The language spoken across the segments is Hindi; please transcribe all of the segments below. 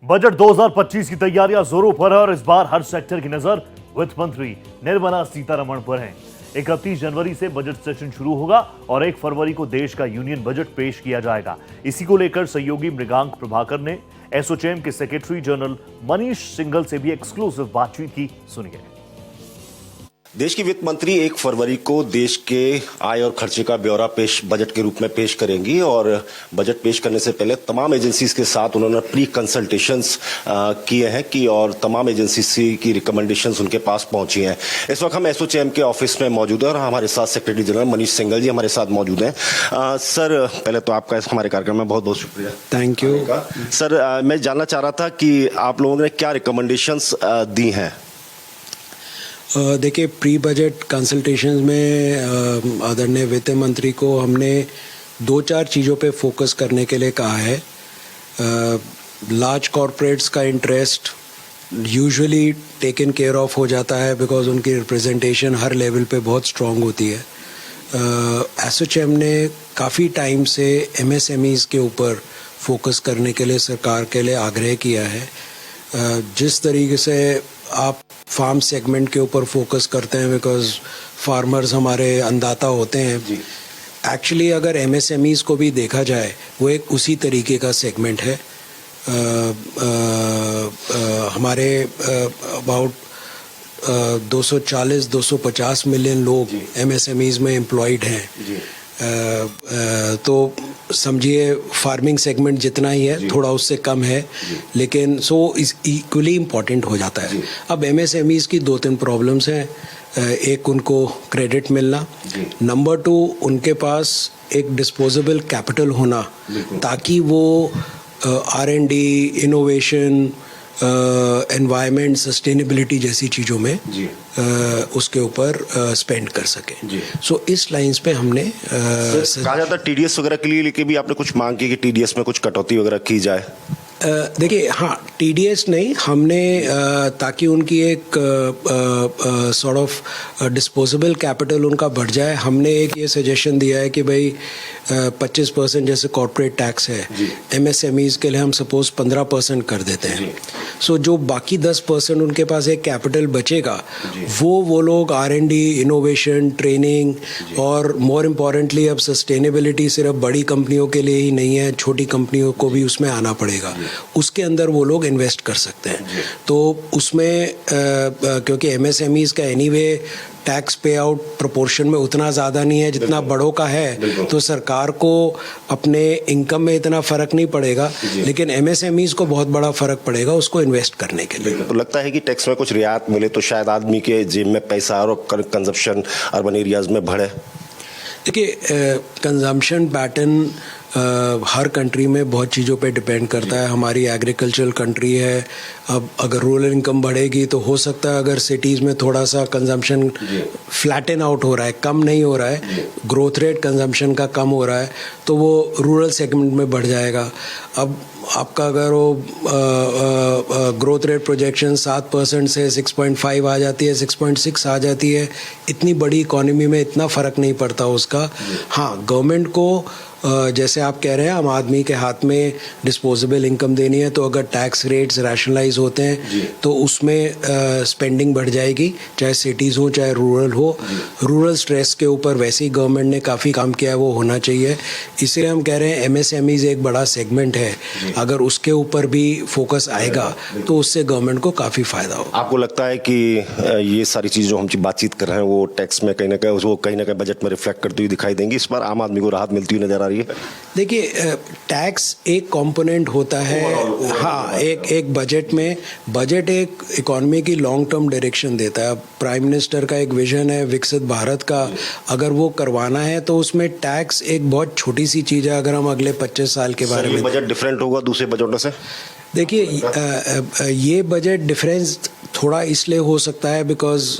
बजट 2025 की तैयारियां जोरों पर है और इस बार हर सेक्टर की नजर वित्त मंत्री निर्मला सीतारमण पर है। 31 जनवरी से बजट सेशन शुरू होगा और 1 फरवरी को देश का यूनियन बजट पेश किया जाएगा। इसी को लेकर सहयोगी मृगांक प्रभाकर ने एसोचैम के सेक्रेटरी जनरल मनीष सिंघल से भी एक्सक्लूसिव बातचीत की। सुनिए। देश की वित्त मंत्री 1 फरवरी को देश के आय और खर्चे का ब्यौरा बजट के रूप में पेश करेंगी और बजट पेश करने से पहले तमाम एजेंसीज के साथ उन्होंने प्री कंसल्टेशंस किए हैं कि और तमाम एजेंसी की रिकमेंडेशंस उनके पास पहुंची हैं। इस वक्त हम एसोचैम के ऑफिस में मौजूद हैं और हमारे साथ सेक्रेटरी जनरल मनीष सिंघल जी हमारे साथ मौजूद हैं। सर, पहले तो आपका हमारे कार्यक्रम में बहुत बहुत शुक्रिया। Thank you. सर, मैं जानना चाह रहा था कि आप लोगों ने क्या रिकमेंडेशंस दी हैं। देखिए, प्री बजट कंसल्टेशंस में आदरणीय वित्त मंत्री को हमने 2-4 चीज़ों पे फोकस करने के लिए कहा है। लार्ज कॉरपोरेट्स का interest usually taken care of हो जाता है बिकॉज उनकी रिप्रेजेंटेशन हर लेवल पे बहुत स्ट्रांग होती है। एसोचैम ने काफ़ी टाइम से एमएसएमईज़ के ऊपर फोकस करने के लिए सरकार के लिए आग्रह किया है। जिस तरीके से आप फार्म सेगमेंट के ऊपर फोकस करते हैं बिकॉज फार्मर्स हमारे अन्नदाता होते हैं। एक्चुअली अगर एमएसएमईज़ को भी देखा जाए वो एक उसी तरीके का सेगमेंट है। हमारे अबाउट 240-250 मिलियन लोग एमएसएमईज़ में एम्प्लॉयड हैं। तो समझिए फार्मिंग सेगमेंट जितना ही है थोड़ा उससे कम है, लेकिन सो इज इक्वली इम्पॉर्टेंट हो जाता है। अब एमएसएमईज़ की 2-3 प्रॉब्लम्स हैं। एक, उनको क्रेडिट मिलना। नंबर 2, उनके पास एक डिस्पोजेबल कैपिटल होना ताकि वो R&D, इनोवेशन, एनवायरनमेंट, सस्टेनेबिलिटी जैसी चीज़ों में उसके ऊपर स्पेंड कर सके। सो इस लाइंस पे हमने कहा जाता है टीडीएस वगैरह के लिए लेके भी आपने कुछ मांग की कि टीडीएस में कुछ कटौती वगैरह की जाए। देखिए, हाँ, टीडीएस नहीं, हमने ताकि उनकी एक सॉर्ट ऑफ डिस्पोजेबल कैपिटल उनका बढ़ जाए, हमने एक ये सजेशन दिया है कि भाई 25% जैसे कॉर्पोरेट टैक्स है, एमएसएमईज़ के लिए हम सपोज 15% कर देते हैं। सो जो बाकी 10% उनके पास एक कैपिटल बचेगा वो लोग R&D, इनोवेशन, ट्रेनिंग और मोर इम्पॉर्टेंटली अब सस्टेनेबिलिटी सिर्फ बड़ी कंपनियों के लिए ही नहीं है, छोटी कंपनियों को भी उसमें आना पड़ेगा। उसके अंदर वो लोग इन्वेस्ट कर सकते हैं। तो उसमें क्योंकि एमएसएमईज़ का एनीवे टैक्स पे आउट प्रोपोर्शन में उतना ज़्यादा नहीं है जितना बड़ों का है, तो सरकार को अपने इनकम में इतना फ़र्क नहीं पड़ेगा, लेकिन एमएसएमईज़ को बहुत बड़ा फ़र्क पड़ेगा उसको इन्वेस्ट करने के लिए। तो लगता है कि टैक्स में कुछ रियायत मिले तो शायद आदमी के जेब में पैसा और कंजप्शन अर्बन एरियाज में बढ़े। देखिए, कंजम्पशन पैटर्न हर कंट्री में बहुत चीज़ों पे डिपेंड करता है। हमारी एग्रीकल्चरल कंट्री है, अब अगर रूरल इनकम बढ़ेगी तो हो सकता है अगर सिटीज़ में थोड़ा सा कंजम्पशन फ्लैटन आउट हो रहा है, कम नहीं हो रहा है, ग्रोथ रेट कंजम्पशन का कम हो रहा है, तो वो रूरल सेगमेंट में बढ़ जाएगा। अब आपका अगर वो ग्रोथ रेट प्रोजेक्शन 7% से 6.5 आ जाती है, 6.6 आ जाती है, इतनी बड़ी इकॉनमी में इतना फ़र्क नहीं पड़ता उसका। हाँ, गवर्नमेंट को जैसे आप कह रहे हैं आम आदमी के हाथ में डिस्पोजेबल इनकम देनी है, तो अगर टैक्स रेट्स रैशनलाइज होते हैं तो उसमें स्पेंडिंग बढ़ जाएगी, चाहे सिटीज़ हो चाहे रूरल हो। रूरल स्ट्रेस के ऊपर वैसे ही गवर्नमेंट ने काफ़ी काम किया है, वो होना चाहिए। इसलिए हम कह रहे हैं एमएसएमईज़ एक बड़ा सेगमेंट है, अगर उसके ऊपर भी फोकस आएगा तो उससे गवर्नमेंट को काफ़ी फ़ायदा होगा। आपको लगता है कि ये सारी चीज़ जो हम बातचीत कर रहे हैं वो टैक्स में कहीं ना कहीं बजट में रिफ्लेक्ट करती हुई दिखाई देंगी? इस बार आम आदमी को राहत मिलती हुई नजर आ रही है? देखिए, टैक्स एक कंपोनेंट होता है। हाँ, एक बजट में, बजट एक इकोनॉमी की लॉन्ग टर्म डायरेक्शन देता है। प्राइम मिनिस्टर का एक विजन है विकसित भारत का, अगर वो करवाना है तो उसमें टैक्स एक बहुत छोटी सी चीज़ है। अगर हम अगले 25 साल के बारे में, बजट डिफरेंट होगा दूसरे बजटों से? देखिए, ये बजट डिफरेंस थोड़ा इसलिए हो सकता है बिकॉज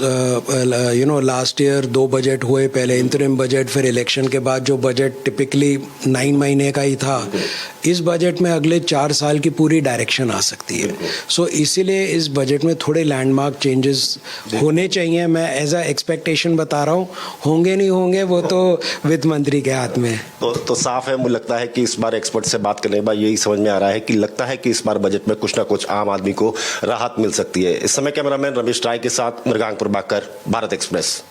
लास्ट ईयर 2 बजट हुए, पहले इंटरिम बजट, फिर इलेक्शन के बाद जो बजट टिपिकली 9 महीने का ही था, इस बजट में अगले 4 साल की पूरी डायरेक्शन आ सकती है। सो इसीलिए इस बजट में थोड़े लैंडमार्क चेंजेस होने चाहिए। मैं एज अ एक्सपेक्टेशन बता रहा हूँ, होंगे नहीं होंगे वो तो वित्त मंत्री के हाथ में है। तो साफ है, मुझे लगता है कि इस बार एक्सपर्ट से बात करने के बाद यही समझ में आ रहा है कि लगता है कि इस बार बजट में कुछ ना कुछ आम आदमी को राहत मिल सकती है। इस समय कैमरामैन रमेश राय के साथ मृगांक प्रभाकर, भारत एक्सप्रेस।